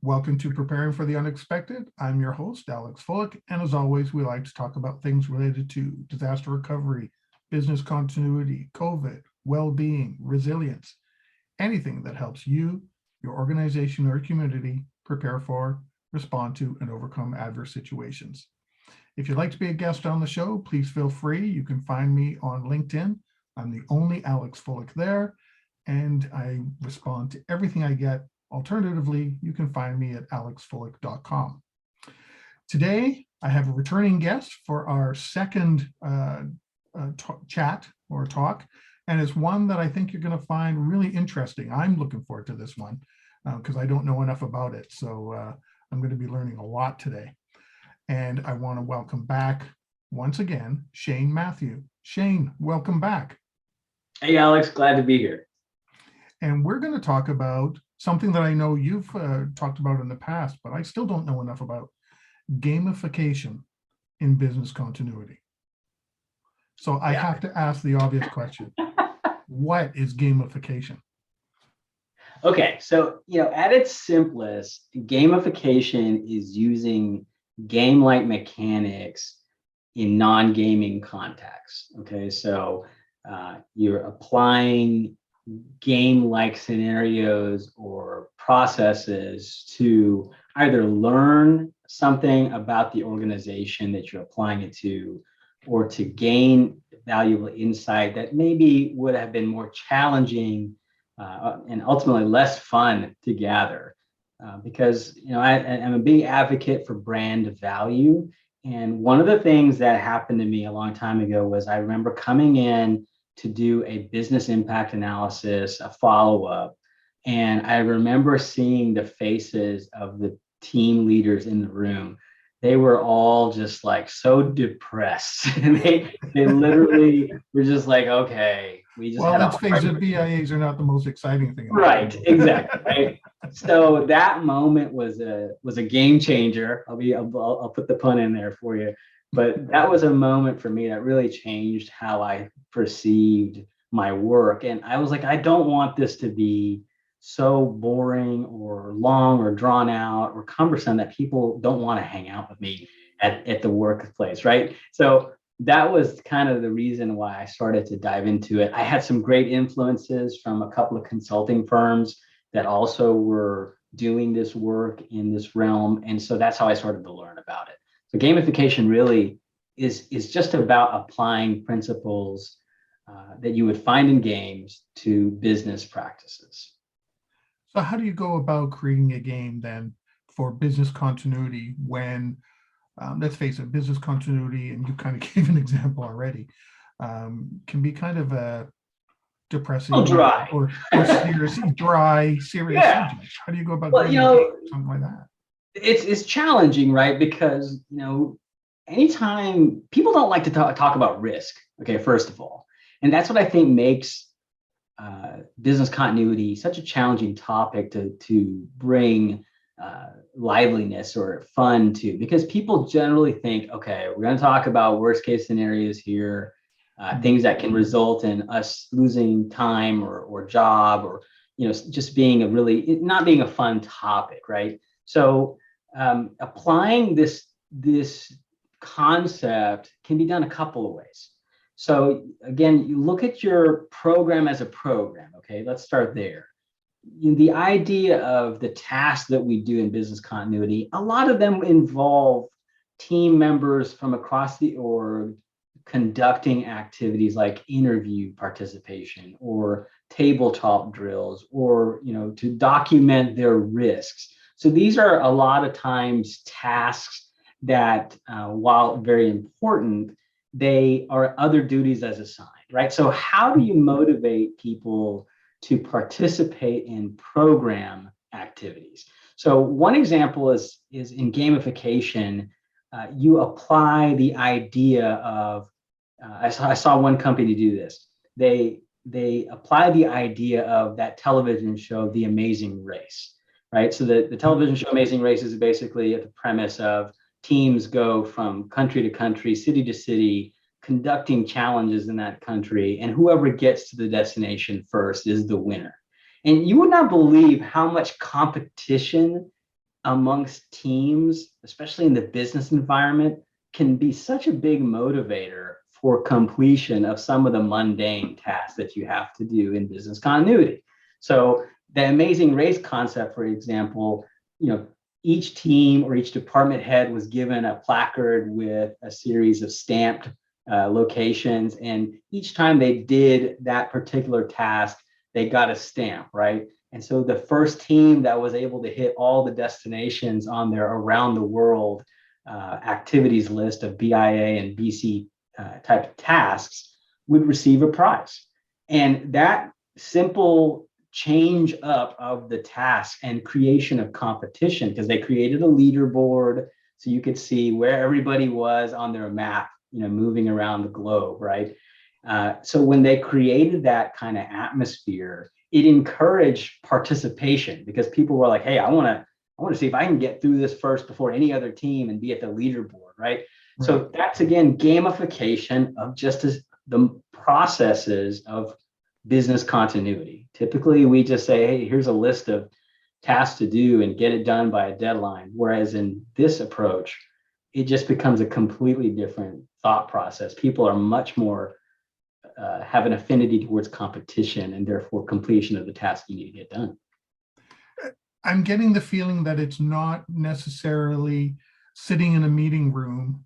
Welcome to Preparing for the Unexpected. I'm your host, Alex Fullick, and as always, we like to talk about things related to disaster recovery, business continuity, COVID, well-being, resilience, anything that helps you, your organization, or community prepare for, respond to, and overcome adverse situations. If you'd like to be a guest on the show, please feel free. You can find me on LinkedIn. I'm the only Alex Fullick there, and I respond to everything I get. Alternatively, you can find me at alexfullick.com. Today, I have a returning guest for our second chat or talk, and it's one that I think you're going to find really interesting. I'm looking forward to this one because I don't know enough about it, so I'm going to be learning a lot today. And I want to welcome back, once again, Shane Mathew. Shane, welcome back. Hey, Alex, glad to be here. And we're going to talk about something that I know you've talked about in the past, but I still don't know enough about: gamification in business continuity. So I have to ask the obvious question. What is gamification? Okay, so at its simplest, gamification is using game-like mechanics in non-gaming contexts. Okay, so you're applying game-like scenarios or processes to either learn something about the organization that you're applying it to, or to gain valuable insight that maybe would have been more challenging and ultimately less fun to gather. Because I'm a big advocate for brand value. And one of the things that happened to me a long time ago was I remember coming in to do a business impact analysis, a follow-up. And I remember seeing the faces of the team leaders in the room. They were all just like so depressed. And they literally were just like, okay, we just well, let's face it, BIAs are not the most exciting thing. Right, exactly. Right. So that moment was a game changer. I'll put the pun in there for you. But that was a moment for me that really changed how I perceived my work. And I was like, I don't want this to be so boring or long or drawn out or cumbersome that people don't want to hang out with me at the workplace, right? So that was kind of the reason why I started to dive into it. I had some great influences from a couple of consulting firms that also were doing this work in this realm. And so that's how I started to learn about it. So gamification really is just about applying principles that you would find in games to business practices. So how do you go about creating a game then for business continuity when, let's face it, business continuity, and you kind of gave an example already, can be kind of a depressing dry. or serious subject? How do you go about something like that? It's challenging, right? Because anytime people don't like to talk about risk, okay, first of all, and that's what I think makes business continuity such a challenging topic to bring liveliness or fun to, because people generally think, okay, we're going to talk about worst case scenarios here, things that can result in us losing time or job, or just being not being a fun topic, right? So applying this concept can be done a couple of ways. So again, you look at your program as a program. Okay, let's start there. The idea of the tasks that we do in business continuity, a lot of them involve team members from across the org conducting activities like interview participation or tabletop drills, or to document their risks. So these are a lot of times tasks that, while very important, they are other duties as assigned, right? So how do you motivate people to participate in program activities? So one example is in gamification. You apply the idea of, I saw one company do this. They apply the idea of that television show, The Amazing Race, right? So the television show Amazing Race is basically at the premise of teams go from country to country, city to city, conducting challenges in that country, and whoever gets to the destination first is the winner. And you would not believe how much competition amongst teams, especially in the business environment, can be such a big motivator for completion of some of the mundane tasks that you have to do in business continuity. So the amazing race concept, for example, each team or each department head was given a placard with a series of stamped locations. And each time they did that particular task, they got a stamp, right? And so the first team that was able to hit all the destinations on their around the world activities list of BIA and BC type of tasks would receive a prize. And that simple change up of the task and creation of competition, because they created a leaderboard so you could see where everybody was on their map, moving around the globe, right? So when they created that kind of atmosphere, it encouraged participation, because people were like, hey, I want to see if I can get through this first before any other team and be at the leaderboard, right? So that's, again, gamification of just the processes of business continuity. Typically, we just say, hey, here's a list of tasks to do and get it done by a deadline. Whereas in this approach, it just becomes a completely different thought process. People are much more have an affinity towards competition and therefore completion of the task you need to get done. I'm getting the feeling that it's not necessarily sitting in a meeting room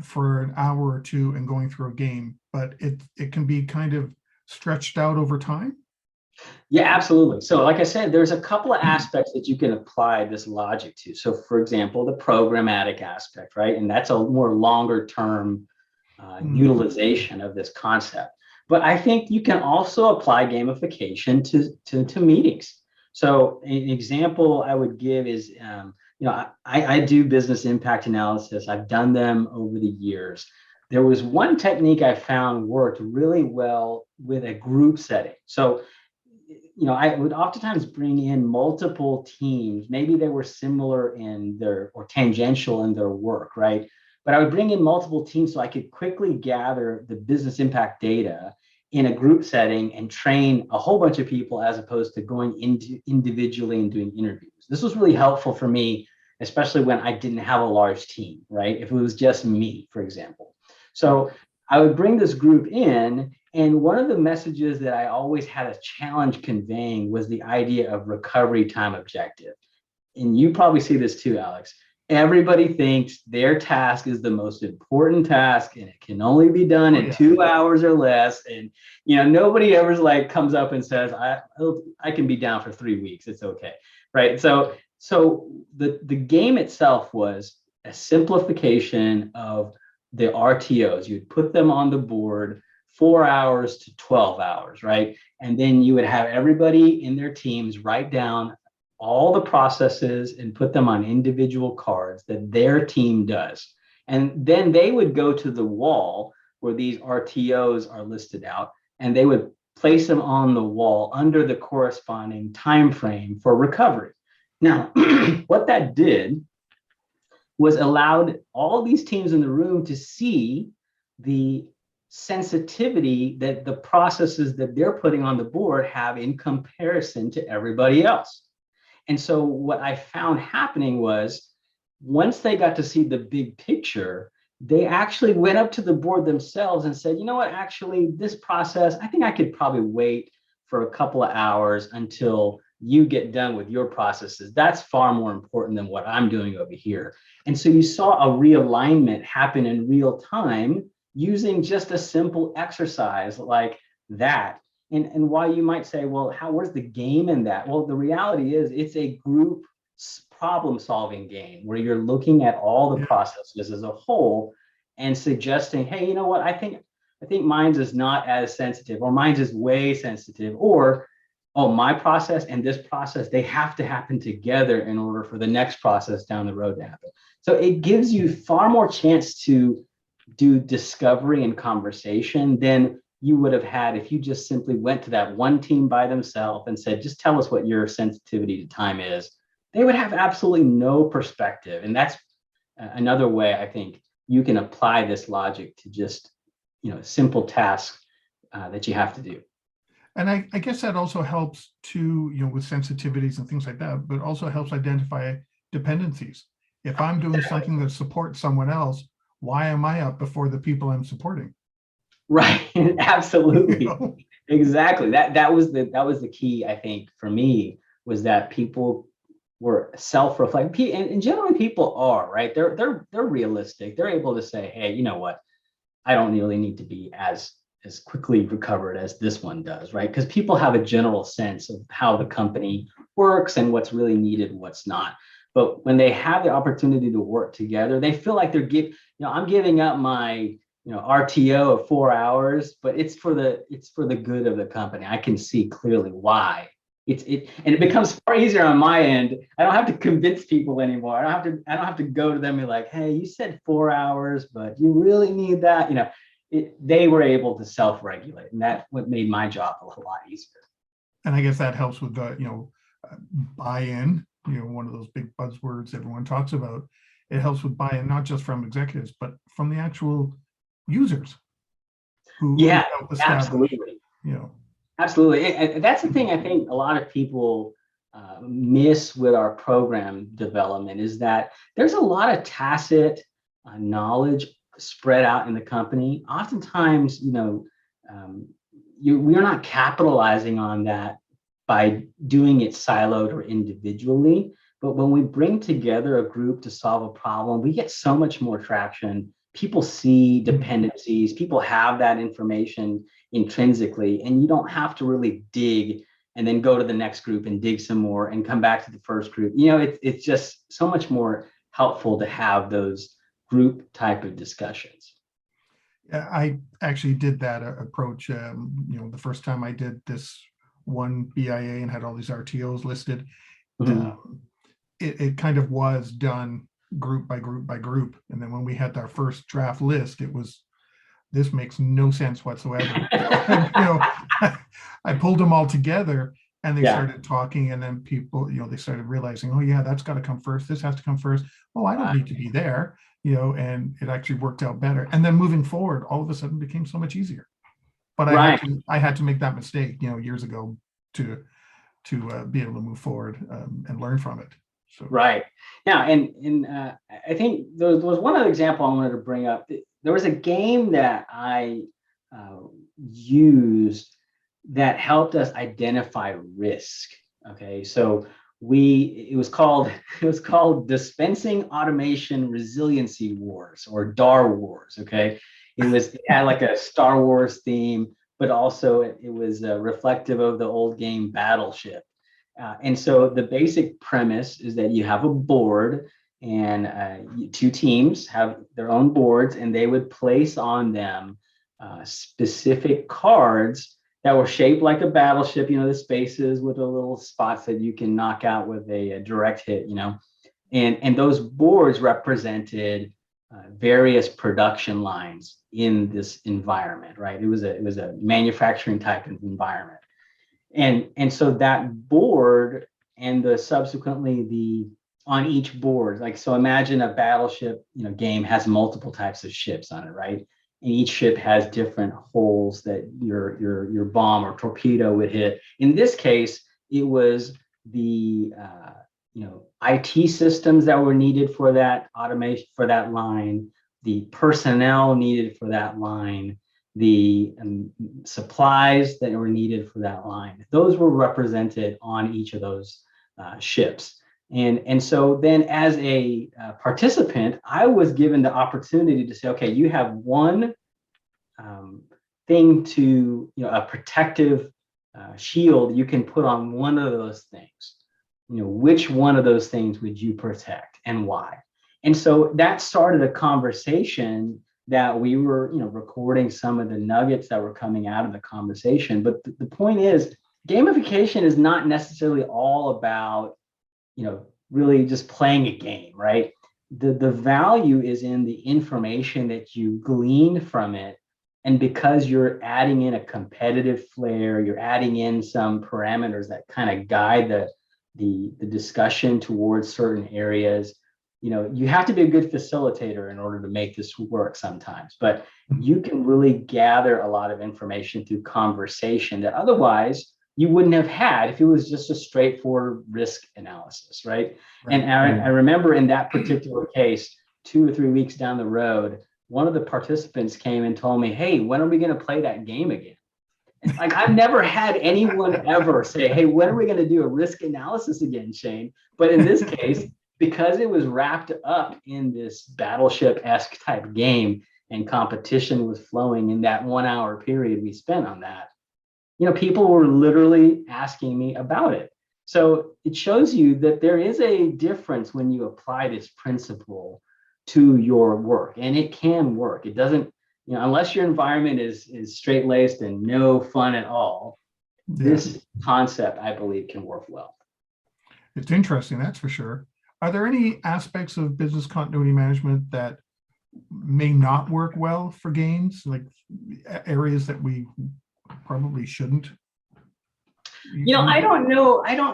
for an hour or two and going through a game, but it can be kind of stretched out over time. Yeah, absolutely. So like I said, there's a couple of aspects that you can apply this logic to. So for example, the programmatic aspect, right? And that's a more longer term utilization of this concept. But I think you can also apply gamification to meetings. So an example I would give is, I do business impact analysis. I've done them over the years. There was one technique I found worked really well with a group setting. So, I would oftentimes bring in multiple teams. Maybe they were similar in their or tangential in their work, right? But I would bring in multiple teams so I could quickly gather the business impact data in a group setting and train a whole bunch of people, as opposed to going into individually and doing interviews. This was really helpful for me, especially when I didn't have a large team, right? If it was just me, for example. So I would bring this group in, and one of the messages that I always had a challenge conveying was the idea of recovery time objective. And you probably see this too, Alex. Everybody thinks their task is the most important task and it can only be done in 2 hours or less. And, nobody ever comes up and says, I can be down for 3 weeks. It's okay. Right. So the game itself was a simplification of the RTOs. You'd put them on the board 4 hours to 12 hours. Right. And then you would have everybody in their teams write down all the processes and put them on individual cards that their team does. And then they would go to the wall where these RTOs are listed out, and they would place them on the wall under the corresponding time frame for recovery. Now, what that did was allowed all these teams in the room to see the sensitivity that the processes that they're putting on the board have in comparison to everybody else. And so what I found happening was, once they got to see the big picture, they actually went up to the board themselves and said, you know what, actually, this process, I think I could probably wait for a couple of hours until you get done with your processes. That's far more important than what I'm doing over here. And so you saw a realignment happen in real time using just a simple exercise like that. And why you might say, well, where's the game in that? Well, the reality is it's a group problem solving game where you're looking at all the processes as a whole and suggesting, hey, you know what, I think mine's is not as sensitive, or mine's is way sensitive, or, oh, my process and this process, they have to happen together in order for the next process down the road to happen. So it gives you far more chance to do discovery and conversation than you would have had if you just simply went to that one team by themselves and said, just tell us what your sensitivity to time is. They would have absolutely no perspective. And that's another way I think you can apply this logic to just, simple tasks that you have to do. And I guess that also helps to, with sensitivities and things like that, but also helps identify dependencies. If I'm doing something that supports someone else, why am I up before the people I'm supporting? Right. Absolutely. You know? Exactly. That was the key, I think, for me, was that people were self-reflecting. And generally people are, right? They're realistic. They're able to say, hey, you know what? I don't really need to be as quickly recovered as this one does, right? Because people have a general sense of how the company works and what's really needed, what's not. But when they have the opportunity to work together, they feel like I'm giving up my RTO of 4 hours, but it's for the good of the company. I can see clearly why. And it becomes far easier on my end. I don't have to convince people anymore. I don't have to go to them and be like, hey, you said 4 hours, but you really need that. They were able to self-regulate, and that's what made my job a lot easier. And I guess that helps with the, buy-in, one of those big buzzwords everyone talks about. It helps with buy-in, not just from executives, but from the actual users who Yeah, help establish, absolutely. you Absolutely. And that's the thing I think a lot of people miss with our program development, is that there's a lot of tacit knowledge spread out in the company. Oftentimes, we're not capitalizing on that by doing it siloed or individually. But when we bring together a group to solve a problem, we get so much more traction. People see dependencies, people have that information intrinsically, and you don't have to really dig and then go to the next group and dig some more and come back to the first group. It's just so much more helpful to have those group type of discussions. Yeah, I actually did that approach. The first time I did this one BIA and had all these RTOs listed, it kind of was done group by group by group. And then when we had our first draft list, it was, this makes no sense whatsoever. I pulled them all together and they started talking, and then people, they started realizing, oh yeah, that's got to come first. This has to come first. Oh, I don't need to be there, and it actually worked out better. And then moving forward, all of a sudden became so much easier. But I had to make that mistake, years ago to be able to move forward and learn from it. So. Right. Now, and I think there was one other example I wanted to bring up. There was a game that I used that helped us identify risk. Okay, so it was called Dispensing Automation Resiliency Wars, or Dar Wars. Okay, it had like a Star Wars theme, but also it was reflective of the old game Battleship. And so the basic premise is that you have a board, and two teams have their own boards, and they would place on them specific cards that were shaped like a battleship, the spaces with the little spots that you can knock out with a direct hit, and those boards represented various production lines in this environment, right? It was a manufacturing type of environment. And so that board and subsequently on each board, like, so imagine a battleship, game has multiple types of ships on it, right? And each ship has different holes that your bomb or torpedo would hit. In this case, it was the IT systems that were needed for that automation, for that line, the personnel needed for that line, the supplies that were needed for that line. Those were represented on each of those ships. And so then as a participant, I was given the opportunity to say, okay, you have one thing to, a protective shield you can put on one of those things. Which one of those things would you protect and why? And so that started a conversation that we were, recording some of the nuggets that were coming out of the conversation. But the point is, gamification is not necessarily all about, really just playing a game, right? The value is in the information that you glean from it. And because you're adding in a competitive flair, you're adding in some parameters that kind of guide the discussion towards certain areas. You have to be a good facilitator in order to make this work sometimes, but you can really gather a lot of information through conversation that otherwise you wouldn't have had if it was just a straightforward risk analysis, right? And I remember in that particular case, 2 or 3 weeks down the road, one of the participants came and told me, hey, when are we going to play that game again? And like, I've never had anyone ever say, hey, when are we going to do a risk analysis again, Shane? But in this case, because it was wrapped up in this battleship-esque type game and competition was flowing in that 1 hour period we spent on that, people were literally asking me about it. So it shows you that there is a difference when you apply this principle to your work, and it can work. It doesn't, unless your environment is straight-laced and no fun at all, this concept, I believe, can work well. It's interesting, that's for sure. Are there any aspects of business continuity management that may not work well for games, like areas that we probably shouldn't? I don't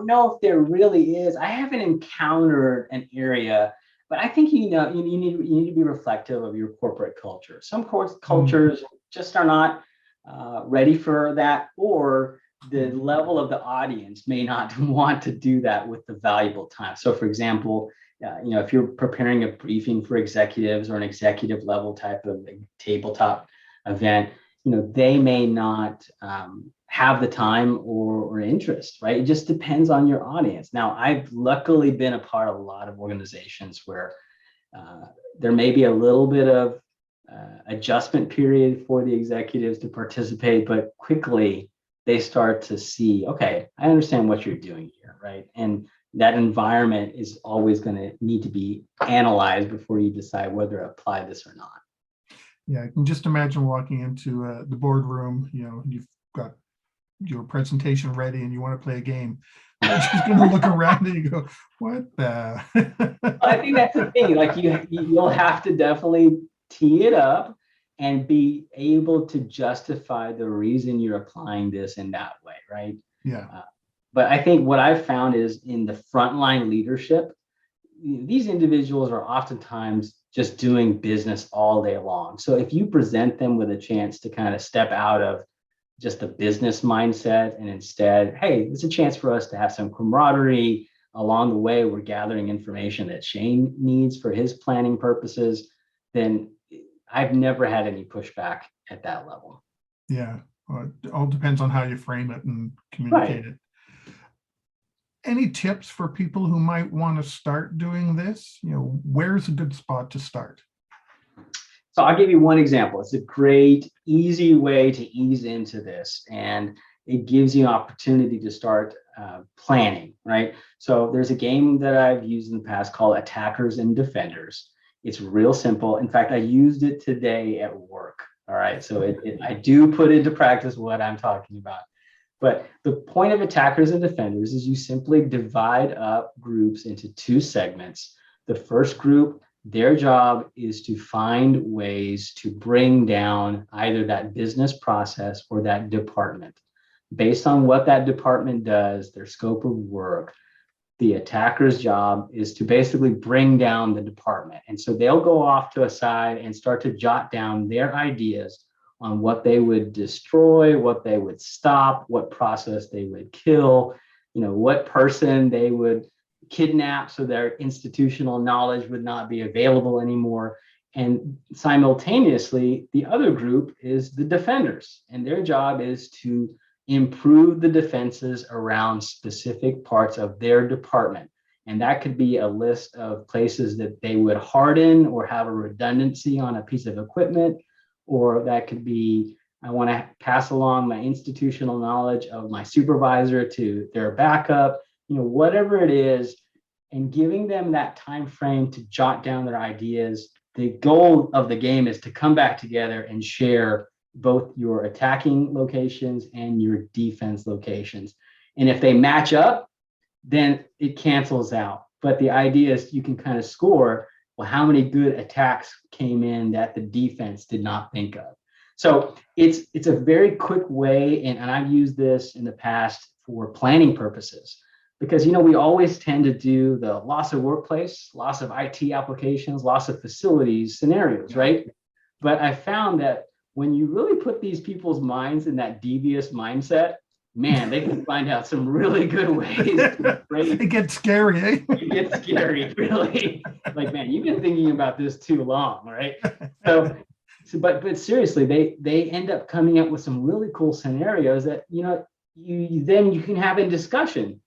know if there really is. I haven't encountered an area, but I think you need to be reflective of your corporate culture. Some cultures just are not ready for that, or the level of the audience may not want to do that with the valuable time. So, for example, if you're preparing a briefing for executives or an executive level type of tabletop event, they may not have the time or interest, right? It just depends on your audience. Now, I've luckily been a part of a lot of organizations where there may be a little bit of adjustment period for the executives to participate, but quickly they start to see, okay, I understand what you're doing here, right? And that environment is always going to need to be analyzed before you decide whether to apply this or not. Yeah, I can just imagine walking into the boardroom, you've got your presentation ready and you want to play a game. You're just going to look around and you go, what the? I think that's the thing. Like you'll have to definitely tee it up and be able to justify the reason you're applying this in that way, right? Yeah. But I think what I've found is in the frontline leadership, these individuals are oftentimes just doing business all day long. So if you present them with a chance to kind of step out of just the business mindset and instead, hey, it's a chance for us to have some camaraderie along the way. We're gathering information that Shane needs for his planning purposes. Then I've never had any pushback at that level. Yeah, well, it all depends on how you frame it and communicate it. Any tips for people who might want to start doing this? Where's a good spot to start? So I'll give you one example. It's a great, easy way to ease into this, and it gives you an opportunity to start planning, right? So there's a game that I've used in the past called Attackers and Defenders. It's real simple. In fact, I used it today at work. All right. So I do put into practice what I'm talking about. But the point of Attackers and Defenders is you simply divide up groups into 2 segments. The first group, their job is to find ways to bring down either that business process or that department. Based on what that department does, their scope of work, the attacker's job is to basically bring down the department. And so they'll go off to a side and start to jot down their ideas on what they would destroy, what they would stop, what process they would kill, what person they would kidnap so their institutional knowledge would not be available anymore. And simultaneously, the other group is the defenders, and their job is to improve the defenses around specific parts of their department. And that could be a list of places that they would harden or have a redundancy on a piece of equipment, or that could be, I want to pass along my institutional knowledge of my supervisor to their backup, whatever it is, and giving them that time frame to jot down their ideas. The goal of the game is to come back together and share both your attacking locations and your defense locations. And if they match up, then it cancels out. But the idea is you can kind of score, well, how many good attacks came in that the defense did not think of. So it's a very quick way, and I've used this in the past for planning purposes, because we always tend to do the loss of workplace, loss of IT applications, loss of facilities scenarios, right? But I found that when you really put these people's minds in that devious mindset, man, they can find out some really good ways to break. It gets scary, eh? It gets scary, really. Like, man, you've been thinking about this too long, right? So but seriously, they end up coming up with some really cool scenarios that, you can have in discussion.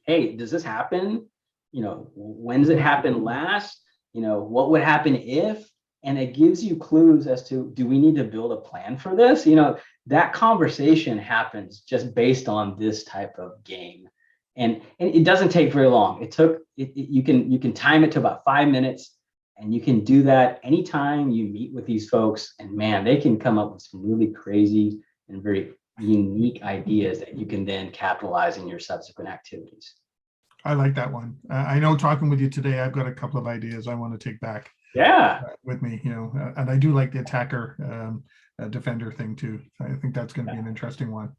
Hey, does this happen? When does it happen last? What would happen if? And it gives you clues as to, do we need to build a plan for this? That conversation happens just based on this type of game. And it doesn't take very long. You can time it to about 5 minutes, and you can do that anytime you meet with these folks. And man, they can come up with some really crazy and very unique ideas that you can then capitalize in your subsequent activities. I like that one. I know, talking with you today, I've got a couple of ideas I want to take back. Yeah. With me, and I do like the attacker defender thing too. I think that's going to be an interesting one.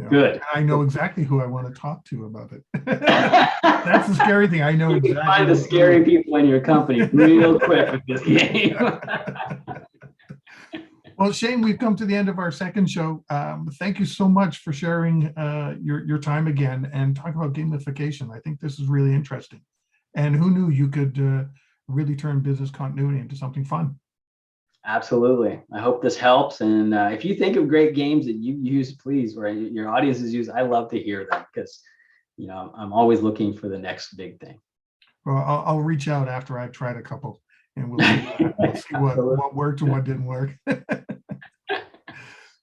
Good. I know exactly who I want to talk to about it. That's the scary thing. I know you can exactly. Find the scary people in your company real quick with this game. Well, Shane, we've come to the end of our second show. Thank you so much for sharing your time again and talk about gamification. I think this is really interesting. And who knew you could really turn business continuity into something fun? Absolutely. I hope this helps. And if you think of great games that you use, please, or your audiences use, I love to hear them, because I'm always looking for the next big thing. Well, I'll reach out after I've tried a couple, and we'll see what worked and what didn't work.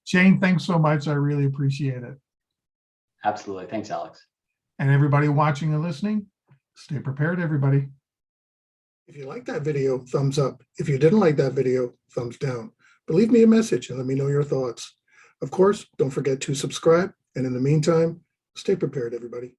Shane, thanks so much. I really appreciate it. Absolutely. Thanks, Alex. And everybody watching and listening, stay prepared, everybody. If you liked that video, thumbs up. If you didn't like that video, thumbs down. But leave me a message and let me know your thoughts. Of course, don't forget to subscribe. And in the meantime, stay prepared, everybody.